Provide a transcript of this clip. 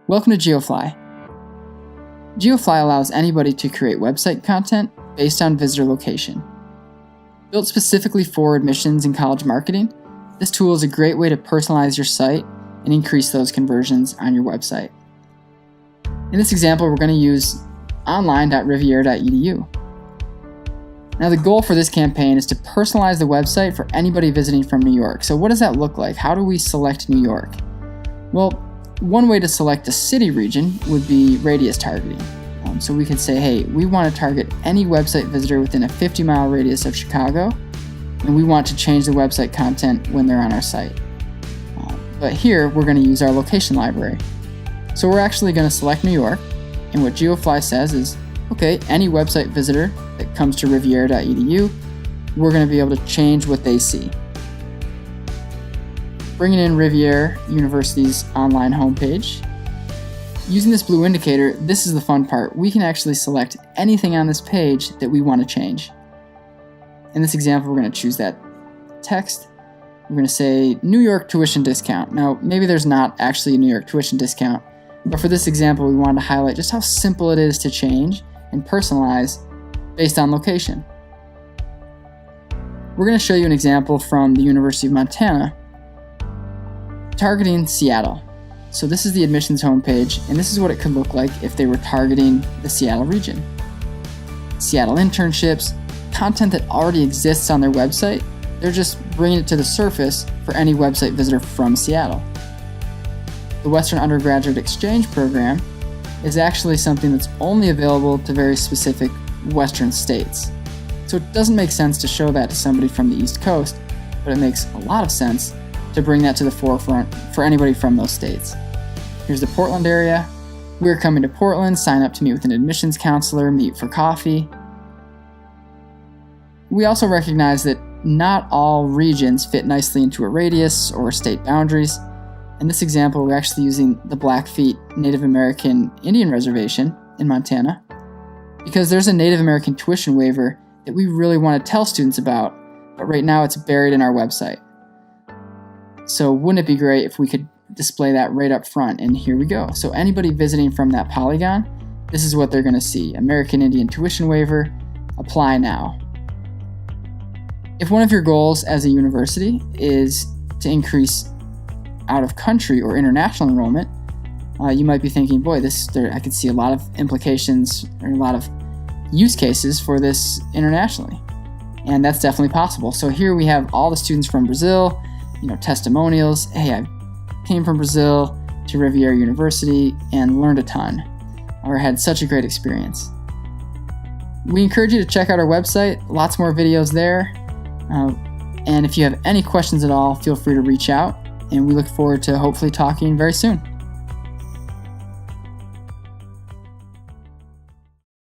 Welcome to GeoFli. GeoFli allows anybody to create website content based on visitor location. Built specifically for admissions and college marketing, this tool is a great way to personalize your site and increase those conversions on your website. In this example, we're going to use online.rivier.edu. Now, the goal for this campaign is to personalize the website for anybody visiting from New York. So what does that look like? How do we select New York? Well, one way to select a city region would be radius targeting. So we could say, hey, we want to target any website visitor within a 50-mile radius of Chicago, and we want to change the website content when they're on our site. But here, we're going to use our location library. So we're actually going to select New York, and what GeoFli says is, okay, any website visitor that comes to rivier.edu, we're going to be able to change what they see. Bringing in Rivier University's online homepage. Using this blue indicator, this is the fun part. We can actually select anything on this page that we want to change. In this example, we're going to choose that text. We're going to say New York tuition discount. Now, maybe there's not actually a New York tuition discount, but for this example, we wanted to highlight just how simple it is to change and personalize based on location. We're going to show you an example from the University of Montana targeting Seattle. So this is the admissions homepage, and this is what it could look like if they were targeting the Seattle region. Seattle internships, content that already exists on their website, they're just bringing it to the surface for any website visitor from Seattle. The Western Undergraduate Exchange Program is actually something that's only available to very specific Western states. So it doesn't make sense to show that to somebody from the East Coast, but it makes a lot of sense to bring that to the forefront for anybody from those states. Here's the Portland area. We're coming to Portland, sign up to meet with an admissions counselor, meet for coffee. We also recognize that not all regions fit nicely into a radius or state boundaries. In this example, we're actually using the Blackfeet Native American Indian Reservation in Montana because there's a Native American tuition waiver that we really want to tell students about, but right now it's buried in our website. So wouldn't it be great if we could display that right up front? And here we go. So anybody visiting from that polygon, this is what they're going to see. American Indian tuition waiver, apply now. If one of your goals as a university is to increase out-of-country or international enrollment, you might be thinking, boy, I could see a lot of implications or a lot of use cases for this internationally. And that's definitely possible. So here we have all the students from Brazil, testimonials. Hey, I came from Brazil to Rivier University and learned a ton, or had such a great experience. We encourage you to check out our website, lots more videos there. And if you have any questions at all, feel free to reach out, and we look forward to hopefully talking very soon.